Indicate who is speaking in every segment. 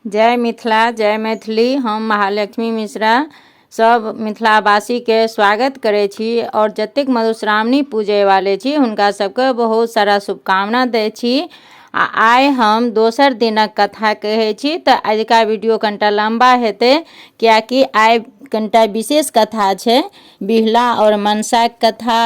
Speaker 1: जय मिथिला जय मैथिली। हम महालक्ष्मी मिश्रा सब मिथिलावासी के स्वागत करे छी और जतेक मधुश्रावणी पूजे वाले छी हुनका सबके बहुत सारा शुभकामना दै छी। आइ हम दोसर दिनक कथा कहै छी तऽ आजुका वीडियो कनिटा लम्बा हेतै कियाकि आइ कनिटा विशेष कथा छै। बिहला और मनसाक कथा,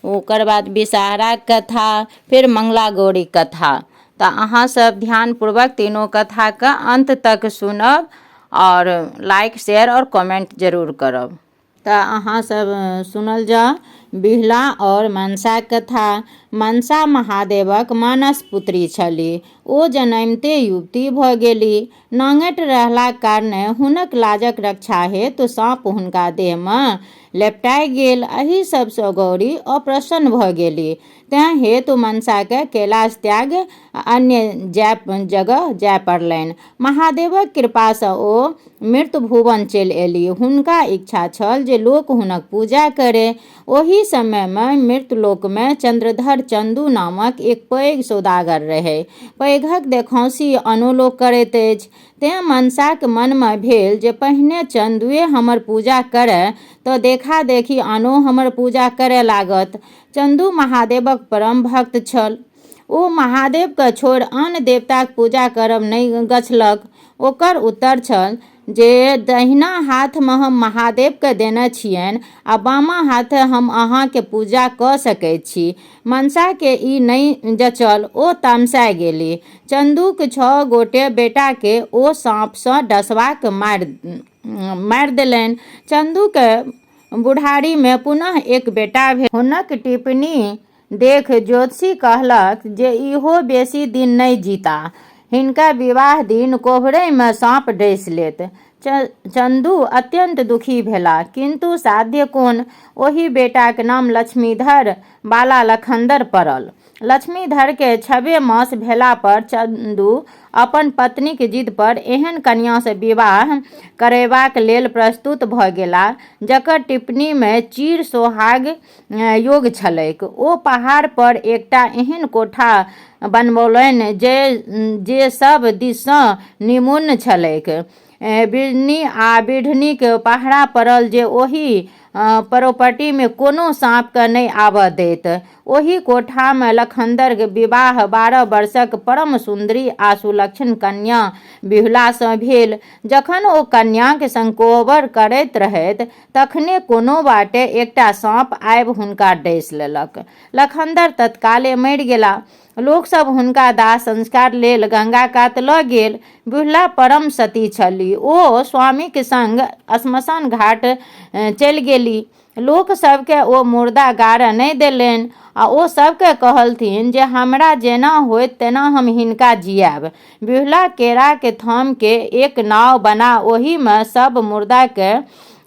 Speaker 1: ओकर बाद विषहाराक कथा, फिर मंगला गौरी कथा। तऽ अहाँ सब ध्यानपूर्वक तीनों कथा के अंत तक सुनब और लाइक शेयर और कमेंट जरूर करब। तऽ अहाँ सब सुनल जाओ बिहला और मनसा कथा। मनसा महादेवक मानस पुत्री छली। ओ जन्मते युवती भऽ गेली। नांगट रहलाक कारणे हुनक लाजक रक्षा हेतु साँप हुनका देह में लेपटाइ गेल। एहि सबसँ गौरी अप्रसन्न भऽ गेली। तें हेतु मनसा के कैलाश त्याग अन्य जगह जाय पड़लनि। महादेवक कृपासँ ओ मृत भुवन चलि एली। हुनका इच्छा छल जे लोक हुनक पूजा करे। ओहि समय में मृत लोक में चंद्रधर चंदू नामक एक पैघ सौदागर रहै। पैघक देखौंसी आनो लोक करैत अछि। तें मनसाक मन में भेल जे पहिने चंदुए हमर पूजा करय तऽ देखा देखी आनो हमर पूजा करय लागत। चंदू महादेवक परम भक्त छल। ओ महादेव के छोड़ि आन देवताक पूजा करब नहि गछलक। ओकर उत्तर छल जे दहिना हाथ में हम महादेव के देने छियनि आ बामा हाथे हम अहाँ के पूजा कऽ सकैत छी। मनसा के ई नहि जचल। ओ तमसाए गेली। चंदूक 6 गोटे बेटा के ओ साँप सँ डसबाक मारि देलनि। चंदू के बुढ़ारी में पुनः एक बेटा भेल। हुनक टिप्पणी देख ज्योतिषी कहलक जे इहो बेसी दिन नहि जीता। हिनका विवाह दिन कोहबरे में साँप डसि लेत। चंदू अत्यंत दुखी भेला, किंतु साध्य कोन। ओहि बेटाक नाम लक्ष्मीधर बाला लखनदर पड़ल। लक्ष्मीधर के 6 मास भेला पर चंदू अपन पत्नीक जिद पर एहन कन्या से विवाह करयबाक लेल प्रस्तुत भऽ गेला जकर टिप्पणी में चिर सोहाग योग छलैक। ओ पहाड़ पर एकटा एहन कोठा बनबौलनि जे सब दिस सँ निमुन्न छलैक। बिढ़नी आ बिढ़नीक पहरा पड़ल जे ओहि प्रॉपर्टी में कोनो साँप के नहि आबऽ दैत। ओहि कोठा में लखनदर विवाह 12 वर्षक परम सुंदरी आ सुलक्षण कन्या बिहुला सँ भेल। जखन ओ कन्याक संकोबर करैत रहैत तखने कोनो बाटे एकटा साँप आबि हुनका डसि लेलक। लखनदर तत्काले मरि गेला। लोक सब हुनका दाह संस्कार लेल गंगा कात लऽ गेल। बिहुला परम सती छली। ओ स्वामीक संग श्मशान घाट चलि गेली। लोक सबके ओ मुर्दा गाड़ऽ नहि देलनि आ ओ सबके कहलथिन जे हमरा जेना होइत तेना हम हिनका जियाब। बिहुला केरा के थाम के एक नाव बना ओहि में सब मुर्दा के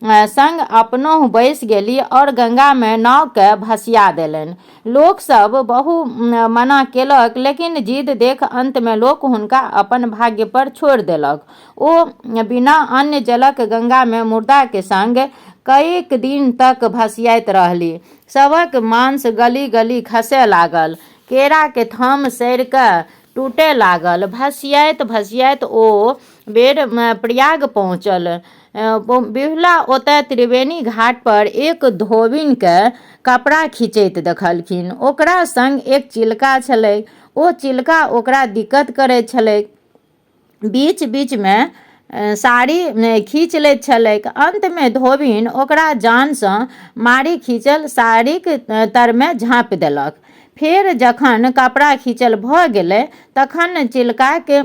Speaker 1: संग अपनो बैस गेली और गंगा में नाव के भसिया देलनि। लोक सब बहु मना केलक, लेकिन जिद देख अंत में लोक हुनका अपन भाग्य पर छोड़ि देलक। ओ बिना अन्न जलक गंगा में मुर्दा के संग कईक दिन तक भसियाइत रहली। सबक मांस गली गली खसै लागल। केरा के थाम सड़ि कऽ टूटै लागल। भसियाइत भसियाइत ओ बेर प्रयाग पहुँचल। बिहुला ओतय त्रिवेणी घाट पर एक धोबिन के कपड़ा खींचैत देखलखिन। ओकरा संग एक चिलका छलै। ओ चिलका ओकरा दिक्कत करैत छलैक। बीच बीच में साड़ी खींच लैत छलैक। अंत में धोबिन ओकरा जान सँ मारि खींचल साड़ीक तर में झाँपि देलक। फेर जखन कपड़ा खींचल भऽ गेलै तखन चिलका के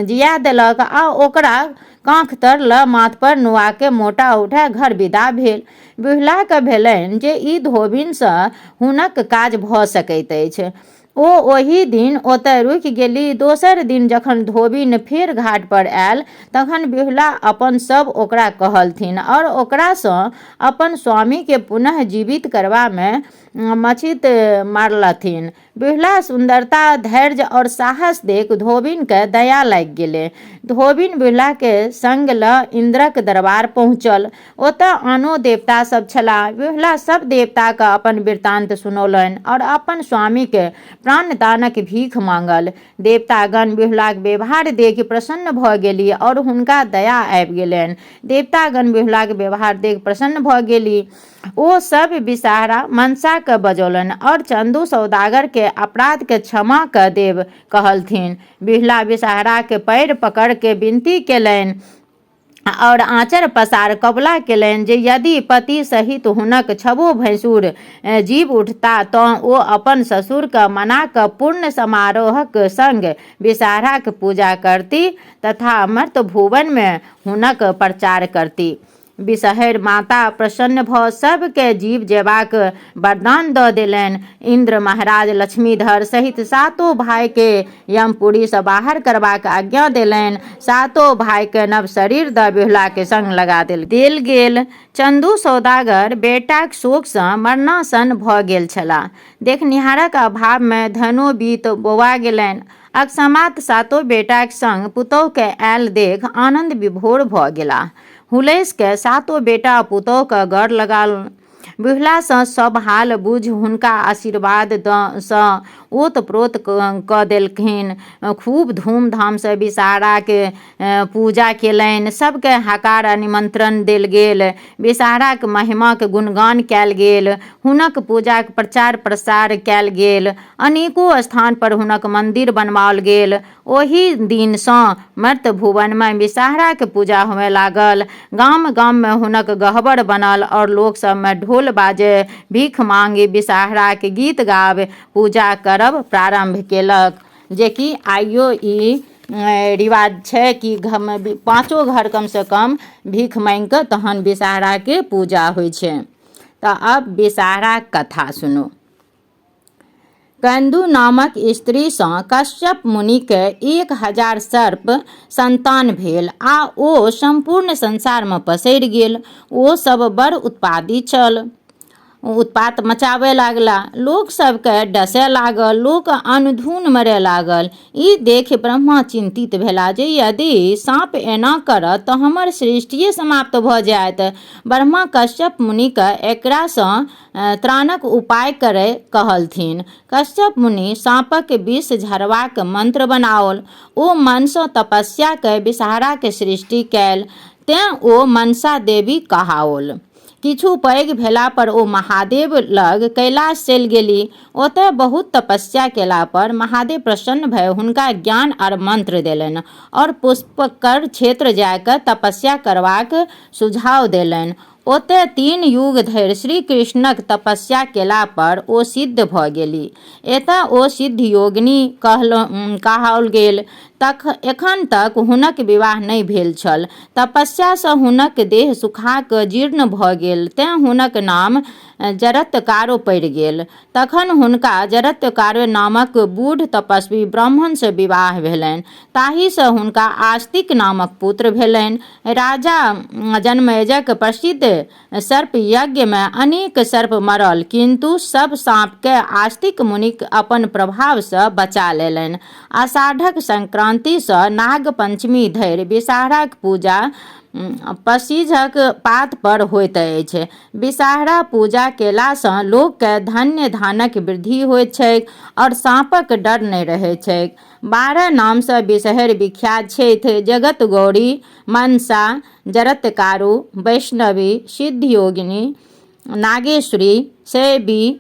Speaker 1: जिया देलक आ ओकरा कांख तरल माथ पर नुआ के मोटा उठा घर विदा भेल। बिहुला के भेलनि जे ई धोबिन सँ हुनक काज भऽ सकैत अछि। ओ ओहि दिन ओतय रुकि गेली। दोसर दिन जखन धोबिन फेर घाट पर आयल तखन बिहुला अपन सब ओकरा कहलथिन और ओकरा सँ अपन स्वामी के पुनः जीवित करबा में मछित मारलथिन। बिहुला सुंदरता, धैर्य और साहस देख धोबिन के दया लग गेले। धोबिन बिहुला के संग ल इंद्रक दरबार पहुँचल। ओतऽ आनो देवता सब छलाह। बिहुला सब देवता का अपन वृत्तांत सुनौलनि और अपन स्वामी के प्राणदानक भीख मांगल। देवतागण बिहुलाक व्यवहार देखि प्रसन्न भऽ गेली और हुनका दया आबि गेलनि। देवतागण बिहुलाक व्यवहार देख प्रसन्न भऽ गेली। ओ सब विषहारा मनसा के बजौलनि और चंदू सौदागर के अपराध के क्षमा क देब कहलथिन। बिहुला विषहारा के पैर पकड़ के विनती केलनि और आँचर पसार कबूला केलनि जे यदि पति सहित हुनक छबो भैंसुर जीव उठता तऽ ओ अपन ससुर के मना कऽ पूर्ण समारोहक संग विषहाराक पूजा करती तथा मर्त भुवन में हुनक प्रचार करती। विषहरि माता प्रसन्न भऽ सबके जीव जेबाक वरदान दऽ देलनि। इंद्र महाराज लक्ष्मीधर सहित सातों भाई के यमपुरी से बाहर करबाक आज्ञा देलनि। सातों भाई के नव शरीर द बिहुला के संग लगा देल गेल। चंदू सौदागर बेटाक शोक सँ मरणासन भऽ गेल छलाह। देखनिहारक अभाव में धनो बीत बोआ गेलनि। अकस्मात सातों बेटाक संग पुतोह के आयल देख आनंद विभोर भऽ गेलाह। हुलैस के सातों बेटा पुतोह के गौर लगाल। बिहुला सँ सब हाल बुझ हुनका आशीर्वाद सँ ओतप्रोत कऽ देलखिन। खूब धूमधाम से विषहारा के पूजा केलनि। सबके हकार आ निमंत्रण देल गेल। विषहारा के महिमा के गुणगान कयल गेल। हुनक पूजा के प्रचार प्रसार कयल गेल। अनेको स्थान पर हुनक मंदिर बनवाओल गेल। ओही दिन सँ मर्त भुवन में विषहारा के पूजा होए लागल। गाम गाम में हुनक गहबर बनल और लोक सब में ढोल बाजे, भीख मांगी, विषहारा के गीत गाब, पूजा करब प्रारंभ केलक। जेकि आइयो ई रिवाज छै कि पाँचों घर कम से कम भीख मांगि कऽ तहन विषहारा के पूजा होइ छै। तऽ अब विषहारा कथा सुनू। कंदु नामक स्त्री सँ कश्यप मुनि के 1000 सर्प संतान भेल आ ओ संपूर्ण संसार में पसरि गेल। ओ सब बड़ उत्पाती छल। उत्पात मचाबे लागला। लोक सबके डसै लागल। लोक अनधुन मरय लागल। ई देख ब्रह्मा चिंतित भेला जे यदि साँप एना करत तऽ हमर सृष्टिए समाप्त भऽ जायत। ब्रह्मा कश्यप मुनि के एकरा सँ त्राणक उपाय करय कहलथिन। कश्यप मुनि साँपक विष झरबाक मंत्र बनाओल। ओ मन सँ तपस्या कय विषहारा के सृष्टि कयल। तें ओ मनसा देवी कहाओल। किछु पैघ भेला पर ओ महादेव लग कैलाश चलि गेली। ओतय बहुत तपस्या केला पर महादेव प्रसन्न भय हुनका ज्ञान और मंत्र देलनि और पुष्कर क्षेत्र जाकर तपस्या करबाक सुझाव देलनि। ओतय 3 युग धरि श्री कृष्णक तपस्या केला पर ओ सिद्ध भऽ गेली। एतय ओ सिद्ध योगिनी कहाओल गेल। एखन तक हुनक विवाह नहि भेल छल। तपस्या सँ हुनक देह सुखा कऽ जीर्ण भऽ गेल। तें हुनक नाम जरत्कारो पड़ि गेल। तखन हुनका जरत्कारो नामक बूढ़ तपस्वी ब्राह्मण से विवाह भेलनि। ताहि सँ हुनका आस्तिक नामक पुत्र भेलनि। राजा जनमेजयक प्रसिद्ध सर्प यज्ञ में अनेक सर्प मरल, किंतु सब साँप के आस्तिक मुनिक अपन प्रभाव सँ बचा लेलनि। आषाढ़क संक्रांति सँ नाग पंचमी धरि विषहाराक पूजा पसीजक पात पर होइत अछि। विषहारा पूजा केला सँ लोक के धन्य धानक वृद्धि होइत छैक और साँपक डर नहि रहैत छैक। 12 नाम सँ विषहरि विख्यात छथि। जगत गौरी, मनसा, जरत्कारू, वैष्णवी, सिद्धयोगिनी, नागेश्वरी, शैवी,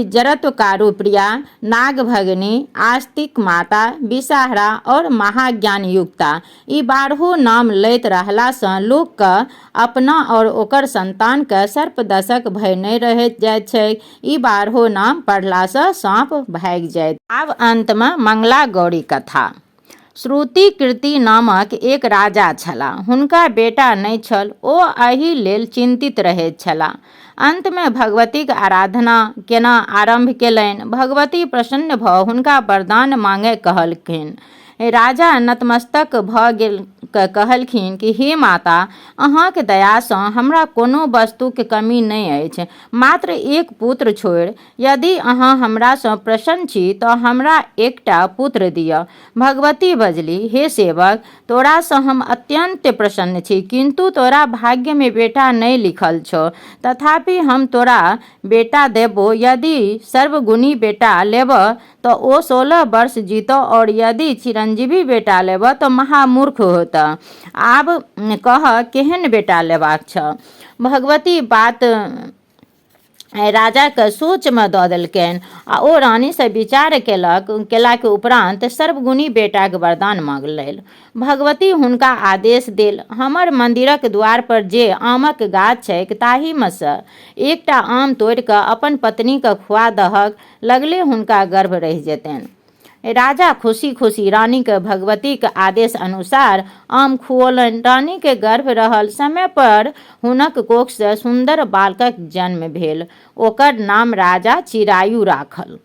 Speaker 1: जरत्कारू प्रिया, नागभगिनी, आस्तिक माता, विषहारा और महाज्ञान युक्ता। ई 12 नाम लैत रहला सँ लोक के अपना और ओकर संतान के सर्पदंशक भय नहि रहि जाइत छैक। ई 12 नाम पढ़ला सँ साँप भागि जाइत। आब अंत में मंगला गौरी कथा। श्रुतिकीर्ति नामक एक राजा छलाह। हुनका बेटा नहि छल। ओ एहि लेल चिंतित रहैत छलाह। अंत में भगवतीक आराधना केना आरंभ केलनि। भगवती प्रसन्न भऽ हुनका वरदान मांगय कहलखिन। राजा नतमस्तक भऽ गेल के कहलखिन कि हे माता, अहाँके दयासँ हमरा कोनो वस्तुके कमी नहि अछि, मात्र एक पुत्र छोड़ि। यदि अहाँ हमरासँ प्रसन्न छी तऽ हमरा एकटा पुत्र दिअ। भगवती बजली, हे सेवक, तोरासँ हम अत्यंत प्रसन्न छी, किंतु तोरा भाग्यमे बेटा नहीं लिखल छो। तथापि हम तोरा बेटा देबो। यदि सर्वगुणी बेटा लेब तो ओ 16 वर्ष जीतो, और यदि चिरंजीवी बेटा लेब तो महामूर्ख होत। आब कह केहन बेटा लेबाक छ। भगवती बात राजा के सोच में दऽ देलकनि आ ओ रानी से विचार केलाक उपरांत सर्वगुणी बेटा के वरदान मांगलनि। भगवती हुनका आदेश देल, हमर मंदिरक द्वार पर जे आमक गाछ छैक ताहि में सँ एकटा आम तोड़ि कऽ अपन पत्नी के खुआ दहक, लगले हुनका गर्भ रहि जेतनि। राजा खुशी खुशी रानी के भगवती के आदेश अनुसार आम खुओलनि। रानी के गर्भ रहल समय पर हुनक कोख से सुंदर बालकक जन्म भेल। ओकर नाम राजा चिरायु राखल।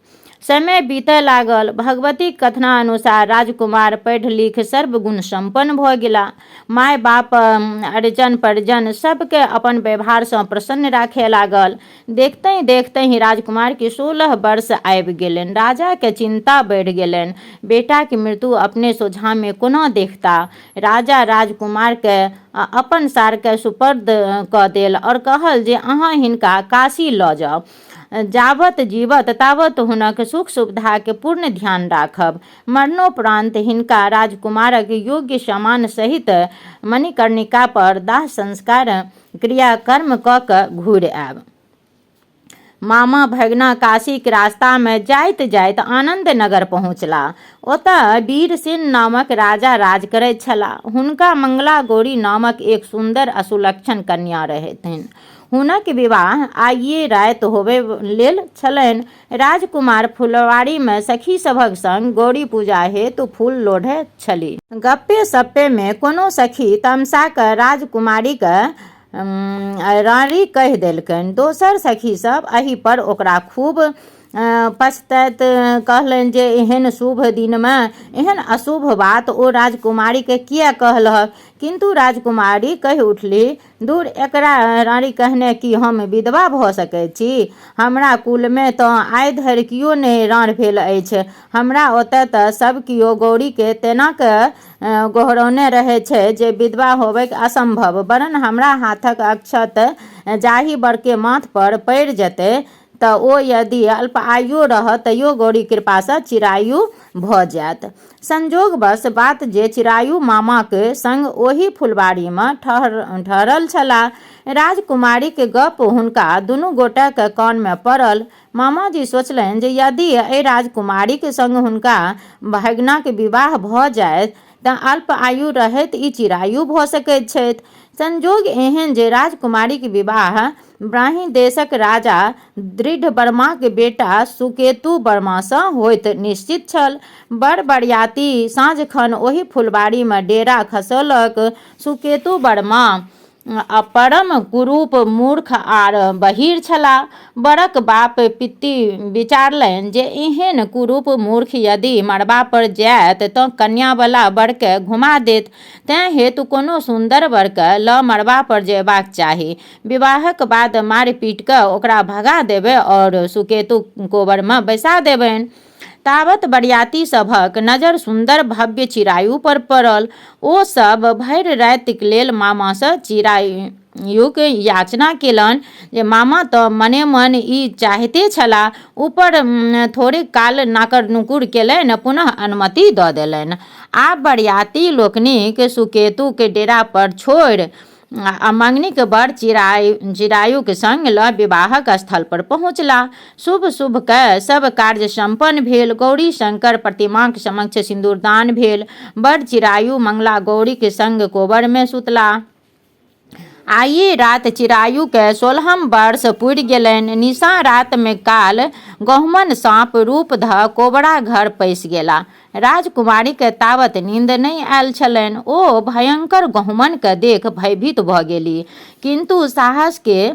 Speaker 1: समय बीतय लागल। भगवती कथना अनुसार राजकुमार पढ़ि लिख सर्वगुण संपन्न भऽ गेला। माय बाप अर्जन परिजन सबके अपन व्यवहार से प्रसन्न राखे लागल। देखते देखते ही राजकुमार के 16 वर्ष आबि गेलनि। राजा के चिंता बढ़ि गेलनि, बेटा के मृत्यु अपने सोझा में कोना देखता। राजा राजकुमार के अपन सार के सुपर्द कऽ देल और कहल जे अहाँ हिनका काशी लऽ जाउ। जावत जीवत तावत हुनक सुख सुविधा के पूर्ण ध्यान राखब। मरणोपरांत हिनका राजकुमारक योग्य सम्मान सहित मणिकर्णिका पर दाह संस्कार क्रियाकर्म कऽ कऽ घुरि आयब। मामा भगना काशी के रास्ता में जाइत जाइत आनंद नगर पहुँचला। ओतऽ वीरसेन नामक राजा राज करैत छलाह। हुनका मंगला गौरी नामक एक सुंदर असुलक्षण कन्या रहथिन। हुनक विवाह आइए राति होबे लेल छलनि। राजकुमार फुलवाड़ी में सखी सभक संग गौरी पूजा हेतु फूल लोढ़ैत छलीह। गप्पे सप्पे में कोनो सखी तमसा कऽ राजकुमारी के रानी कहि देलकनि। दोसर सखी सब एहि पर ओकरा खूब पछतैत कहलनि जे एहन शुभ दिन में एहन अशुभ बात ओ राजकुमारी के किया कहलक। किंतु राजकुमारी कहि उठली, दूर एकरा रानी कहने कि हम विधवा भऽ सकैत छी। हमरा कुल में तऽ आइ धरि कियो नहि राँढ़ भेल अछि। हमरा ओतऽ तऽ सब कियो गौरी के तेना के गोहरौने रहै छै जे विधवा होबे असंभव। वरन हमरा हाथक अक्षत जाहि बर के माथ पर पड़ि जेतै तऽ ओ यदि अल्प आयु रहत तैयो गौरी कृपा सँ चिरायु भऽ जायत। संजोगवश बात जे चिरायु मामा के संग ओही फुलबाड़ी में ठहरल छलाह। राजकुमारी के गप हुनका दुनू गोटा के कान में पड़ल। मामा जी सोचलनि जे यदि एहि राजकुमारी के संग हुनका भगना के विवाह भऽ जायत तऽ अल्प आयु रहैत ई चिरायु भऽ सकैत छथि। संजोग एहन जे राजकुमारी के विवाह ब्राह्मी देशक राजा दृढ़वर्मा के बेटा सुकेतु वर्मा सँ होइत निश्चित छल। बड़ बरियाती साँझ खन ओही फुलबाड़ी में डेरा खसौलक। सुकेतु वर्मा परम कुरूप मूर्ख आर बहिर छलाह। बड़क बाप पित्ती विचारलनि जे एहन कुरूप मूर्ख यदि मरबा पर जायत तऽ कन्या वाला बर के घुमा देत। तैं हेतु कोनो सुंदर बर के ल मरबा पर जेबाक चाही। विवाहक बाद मारि पीट कऽ ओकरा भगा देबै और सुकेतु कोबर में बैसा देबनि। तावत बरियाती सभक नजर सुंदर भव्य चिरायु पर पड़ल। ओ सब भरि रातिक लेल मामा सँ चिरायुक याचना केलनि जे मामा तऽ मने मन ई चाहते छलाह। ऊपर थोड़े काल नाकर नुकुर केलनि, पुनः अनुमति दऽ देलनि। आब बरियाती लोकनिक सुकेतु के डेरा पर छोड़ि मंगनीक बर चिरायु के संग ल विवाहक स्थल पर पहुँचला। शुभ शुभ कऽ सब कार्य संपन्न भेल। गौरी शंकर प्रतिमाक समक्ष सिंदूरदान भेल। बड़ चिरायु मंगला गौरी के संग कोबर में सुतला। आइए रात चिरायु के 16 वर्ष पुरि गेलनि। निशा रात में काल गहुमन साँप रूप धऽ कोबरा घर पैसि गेला। राजकुमारी के तावत नींद नहीं आयल छलनि। ओ भयंकर गहुमन के देख भयभीत भऽ गेली, किंतु साहस के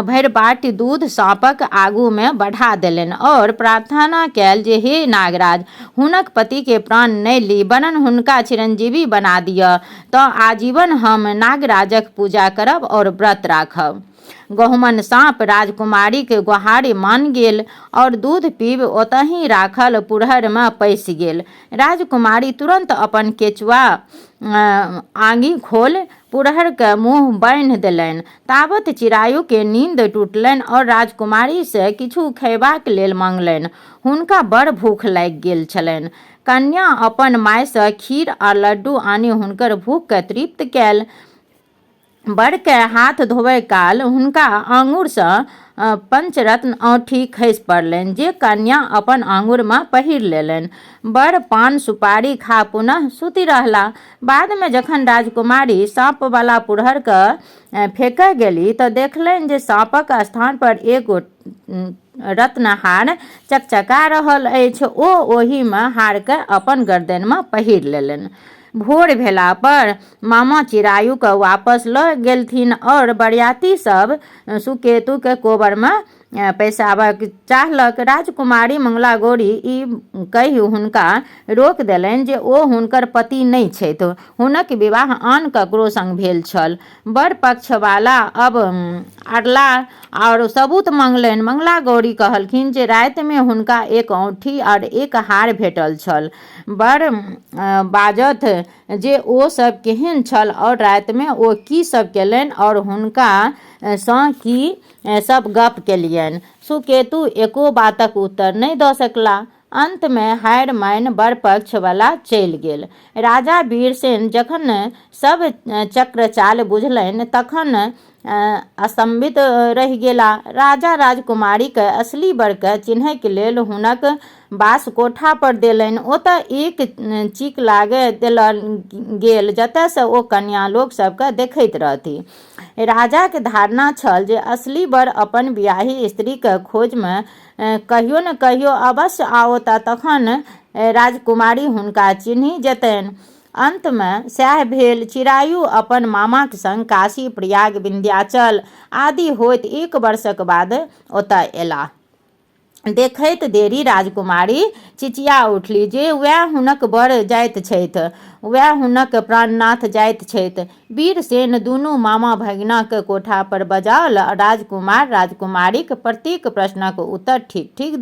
Speaker 1: भरि बाटी दूध साँपक आगू में बढ़ा देलनि और प्रार्थना कयल जे हे नागराज, हुनक पति के प्राण नहि ली, वरन हुनका चिरंजीवी बना दिअ, तऽ आजीवन हम नागराजक पूजा करब और व्रत राखब। गहुमन साँप राजकुमारी के गुहारि मान गेल और दूध पीब ओतहि राखल पुरहर में पैसि गेल। राजकुमारी तुरंत अपन केचुआ आगि खोल पुरहर के मुँह बान्हि देलनि। ताबत चिरायु के नींद टूटलनि और राजकुमारी से किछु खयबाक लेल मांगलनि। हुनका बड़ भूख लागि गेल छलनि। कन्या अपन माय से खीर आ लड्डू आनि हुनकर भूख के तृप्त कयल। बड़ के हाथ धोबय काल हुनका आंगुर से पंचरत्न औँठी खसि पड़लनि, जे कन्या अपन आंगुर में पहिर लेलनि। बड़ पान सुपारी खा पुनः सुति रहला। बाद में जखन राजकुमारी साँप वाला पुरहर के फेंकय गेली तऽ देखलनि जे साँपक स्थान पर एगो रत्नहार चकचका रहल अछि। ओ ओहि में हार के अपन गर्दन में पहिर लेलनि। भोर भेला पर मामा चिरायु के वापस लऽ गेलथिन और बरियाती सब सुकेतु के कोबर में पैसाबक चाहलक। राजकुमारी मंगला गौरी ई कहि हुनका रोक देलनि जे ओ हुनकर पति नहि छथि, हुनक विवाह आन ककरो संग भेल छल। बड़ पक्ष वाला अब अरला और सबूत मंगलनि। मंगला गौरी कहलखिन जे राति में हुनका एक औँठी और एक हार भेटल छल। बड़ बाजत जे ओ सब केहन छल और राति में ओ की सब केलनि और हुनका सँ की सब गप केलियनि। सुकेतु एको बातक उत्तर नहि दऽ सकला। अंत में हारि मानि बड़ पक्ष वाला चलि गेल। राजा वीरसेन जखन सब चक्र चाल बुझलनि तखन अस्तंभित रहि गेला। राजा राजकुमारी के असली बर के चिन्हय के लेल हुनक बास कोठा पर देलनि। ओतऽ एक चीक लागे देल गेल जतऽ से ओ कन्या लोग सबके देखैत रहती। राजा के धारणा छल जे असली बर अपन बियाही स्त्री के खोज में कहियो न कहियो अवश्य आओता, तखन राजकुमारी हुनका चिन्हि जेतनि। अंत में सएह भेल। चिरायु अपन मामाक संग काशी, प्रयाग, विंध्याचल आदि होइत 1 वर्षक बाद ओतऽ एला। देखैत देरी राजकुमारी चिचिया उठली जे वएह हुनक बर जाइत छथि, वएह हुनक प्राणनाथ जाइत छथि। वीरसेन दुनू मामा भगिनाक कोठा पर बजाओल। राजकुमार राजकुमारीक प्रत्येक प्रश्नक उत्तर ठीक ठीक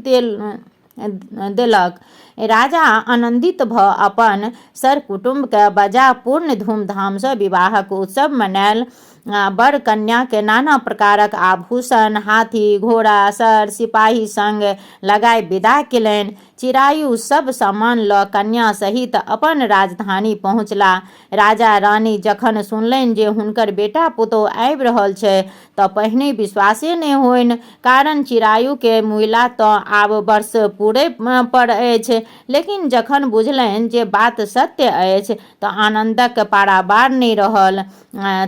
Speaker 1: देलक। राजा आनंदित भऽ अपन सर कुटुम्ब के बजा पूर्ण धूमधाम से विवाहक उत्सव मनायल। बर कन्या के नाना प्रकारक आभूषण, हाथी, घोड़ा, सर सिपाही संग लगाय विदा केलनि। चिरायु सब सामान लऽ कन्या सहित अपन राजधानी पहुँचला। राजा रानी जखन सुनलनि जे हुनकर बेटा पुतोह आबि रहल छै तऽ पहिने विश्वासे नहि होनि, कारण चिरायु के मुइला तऽ आब वर्ष पूरे पर अछि। लेकिन जखन बुझलनि जे बात सत्य अछि तऽ आनंदक पारावार नहि रहल।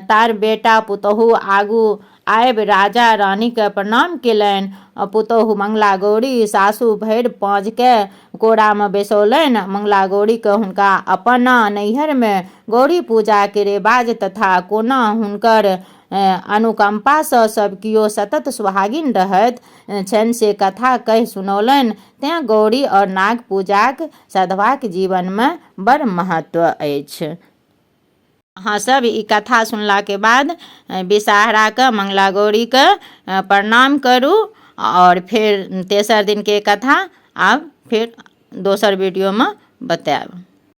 Speaker 1: तार बेटा पुतोह आगू आबि राजा रानी के प्रणाम केलनि। पुतोह मंगला गौरी सासु भरि पाँज के कोड़ा में बैसौलनि। मंगला गौरी के हुनका अपना नैहर में गौरी पूजा के रिवाज तथा कोना हुनकर अनुकंपा सँ सब कियो सतत सुहागिन रहैत छनि से कथा कहि सुनौलनि। तें गौरी और नाग पूजाक साधवाक जीवन में बड़ महत्व अछि। अहाँ सब ई कथा सुनला के बाद विषहारा के मंगला गौरी के प्रणाम करू और फिर तेसर दिन के कथा आब फिर दोसर वीडियो में बताएब।